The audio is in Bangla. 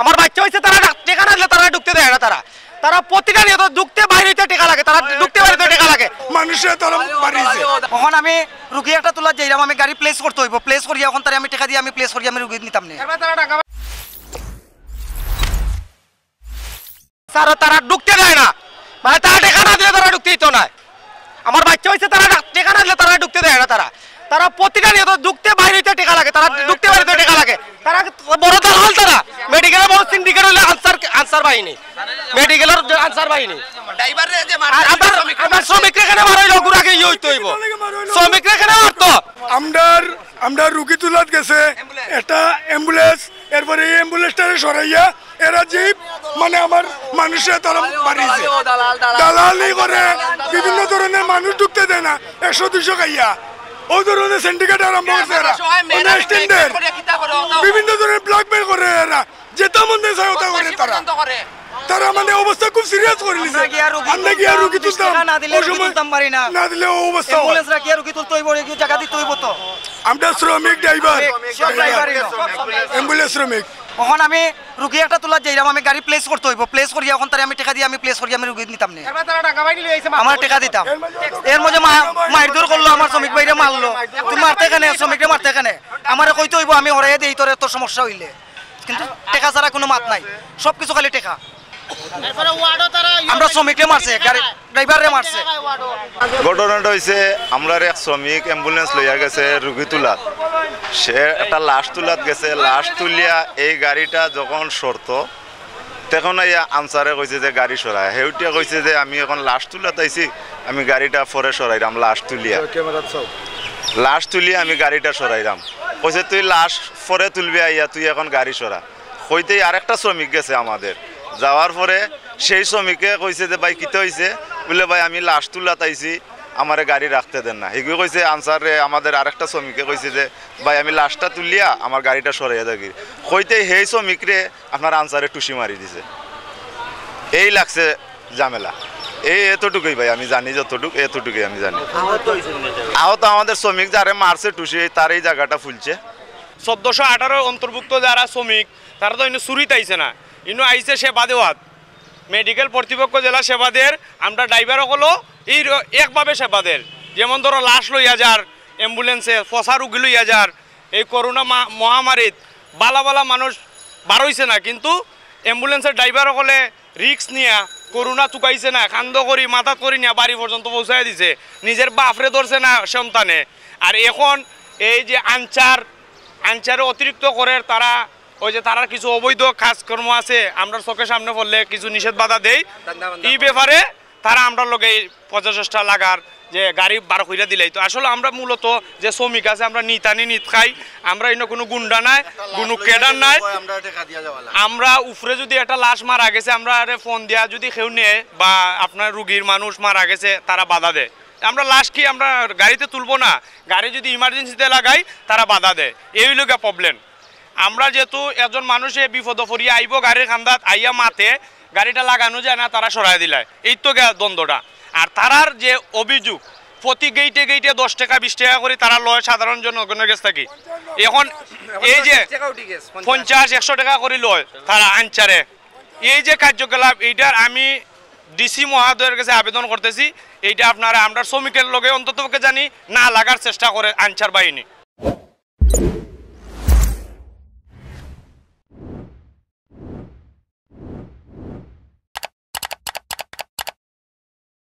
আমার বাচ্চা হয়েছে তারা টেকা না দিলে তারা ঢুকতে দেয় না। তারা প্রতিটা নিয়ে ঢুকতে বাইরে টেকা লাগে, তারা ঢুকতে বাইরে টেকা লাগে মানুষের তারা বাড়িয়েছে। এখন আমি রুগী একটা তোলা যাইলাম, আমি গাড়ি প্লেস করতে হইব, প্লেস করি এখন তারা আমি টেকা দিয়ে আমি প্লেস করি আমি রুগী নিতাম না। তারা ঢুকতে দেয় না, মানে তারা টেকা না দিলে তারা ঢুকতে দিত না। আমার বাচ্চা হয়েছে তারা টেকা না দিলে তারা ঢুকতে দেয় না। তারা প্রতিটা নিয়ে ঢুকতে বাইরে টেকা লাগে, তারা ঢুকতে বাইরে টেকা লাগে। তারা বড় দালাল, তারা মেডিকেলের বড় সিন্ডিকেট হলে আনসার বাহিনী, মেডিকেলের আনসার বাহিনী। শ্রমিকরা এখানে মারাইল গুড়াকে ইয়ে হইতে হইব, শ্রমিকরা এখানে মারতো। আমরা রুগী তুলাত গেছে একটা অ্যাম্বুলেন্স, এরপরে এই অ্যাম্বুলেন্সটারে সরাইয়া এরা জিপ মানে আমার মানুষের তারা বাড়িয়েছে, দালালি করে বিভিন্ন ধরনের মানুষ ঢুকতে দেয় না, 100-200 খাইয়া ওই ধরনের সিন্ডিকেট আরম্ভ করছে এরা, বিভিন্ন ধরনের ব্ল্যাকমেল করে এরা, যেটা মনে চায় ওটা করে তারা মানে অবস্থা খুব সিরিয়াস করে নিছে। আমরা গিয়া রুগী তুলতাম না দিলে অবস্থা রুগী তুলতে হইব, জায়গা দিতে হইব। তো আমরা শ্রমিক ড্রাইভার, অ্যাম্বুলেন্স শ্রমিক। এখন আমি রুগী একটা তোলা যাইলাম, আমি গাড়ি প্লেস করতে হইব, প্লেস করি এখন তারা আমি টেকা দিয়ে আমি প্লেস করি আমি রুগী নিতাম না, আমার টেকা দিতাম। এর মধ্যে মারধর করলো, আমার শ্রমিক ভাইরে মারলো, তুমি মারতে কেনে, শ্রমিকরে মারতে কেনে, আমার কইতে হইব আমি হরাইয়া দিই তোর এত সমস্যা হইলে, কিন্তু টেকা ছাড়া কোনো মাত নাই, সবকিছু খালি টেকা। আমরা শ্রমিকরে মারছে, গাড়ি ড্রাইভারে মারছে। ঘটনাটা হয়েছে আমরা এক শ্রমিক অ্যাম্বুলেন্স লইয়া গেছে রুগী তুলাত, সে একটা লাশ তুলাত গেছে, লাশ তুলিয়া এই গাড়িটা যখন সরত তখন আনসারে কইছে যে গাড়ি সরায়, হেউটিয়া কইছে যে আমি এখন লাশ তুলাত আইছি, আমি গাড়িটা পরে সরাইলাম, লাশ তুলিয়া আমি গাড়িটা সরাইলাম। কইছে তুই লাশ পরে তুলবি আইয়া, তুই এখন গাড়ি সরা। কইতেই আরেকটা শ্রমিক গেছে আমাদের, যাওয়ার পরে সেই শ্রমিকে কইছে যে ভাই কিতে হয়েছে, বলে ভাই আমি লাশ তুলাত আইছি, আমারে গাড়ি রাখতে দেন না। এগুলো কইছে আনসারে আমাদের আরেকটা শ্রমিকে কইছে যে ভাই আমি লাশটা তুলিয়া আমার গাড়িটা সরাইয়া থাকি। কইতেই সেই শ্রমিকরে আপনার আনসারে টুসি মারি দিছে। এই লাগছে ঝামেলা, এতটুকুই ভাই আমি জানি, এতটুকুই আমি জানি। আহত আমাদের শ্রমিক যারে মারছে টুসি, তার এই জায়গাটা ফুলছে। 1418 অন্তর্ভুক্ত যারা শ্রমিক তারা তো ইনু চুরিতে আইছে না, ইনু আইছে সেবা দেওয়াত। মেডিকেল কর্তৃপক্ষ জেলা সেবাদের, আমরা ড্রাইভার হলো এই একভাবে সেবাদের, যেমন ধরো লাশ লইয়া যার অ্যাম্বুলেন্সে, ফসা রুগী লইয়া যার, এই করোনা মহামারীত বালা মানুষ বার হইছে না, কিন্তু অ্যাম্বুলেন্সের ড্রাইভার হলে রিক্স নিয়া করোনা চুকাইছে না, কান্দ করি মাথাত করি নিয়া বাড়ি পর্যন্ত পৌঁছাই দিছে, নিজের বাপরে ধরছে না সন্তানে। আর এখন এই যে আনচারে অতিরিক্ত করে তারা ওই যে তারা কিছু অবৈধ কাজকর্ম আছে, আমরা চোখের সামনে পড়লে কিছু নিষেধ বাধা দেই, এই ব্যাপারে তারা আমরা লোকে প্রচেষ্টা লাগার যে গাড়ি বার কইরা দিলাই। তো আসলে আমরা মূলত যে শ্রমিক আছে আমরা নিত খাই, আমরা এনে কোনো গুন্ডা নাই, কোনো কেডার নাই। আমরা উপরে যদি একটা লাশ মারা গেছে, আমরা ফোন দিয়া যদি কেউ নেয় বা আপনার রুগীর মানুষ মারা গেছে, তারা বাধা দেয়। আমরা লাশ কি আমরা গাড়িতে তুলবো না, গাড়ি যদি ইমার্জেন্সিতে লাগাই তারা বাধা দেয়, এই লোক প্রবলেম। আমরা যেহেতু একজন মানুষে বিপদ ফরিয়া আইব গাড়ির খান্দাত আইয়া মাতে, গাড়িটা লাগানো যায় না, তারা সরাই দিলায়, এই তো দ্বন্দ্বটা। আর তারার যে অভিযোগ প্রতি গেইটে 10 টাকা 20 টাকা করে তারা লয় সাধারণ জনগণের কাছ থেকে। এখন এই যে 50-100 টাকা করে লয় তারা আনচারে, এই যে কার্যকলাপ, এইটার আমি ডিসি মহোদয়ের কাছে আবেদন করতেছি, এইটা আপনারা আমরা শ্রমিকের লগে অন্তত জানি না লাগার চেষ্টা করে আনচার বাহিনী।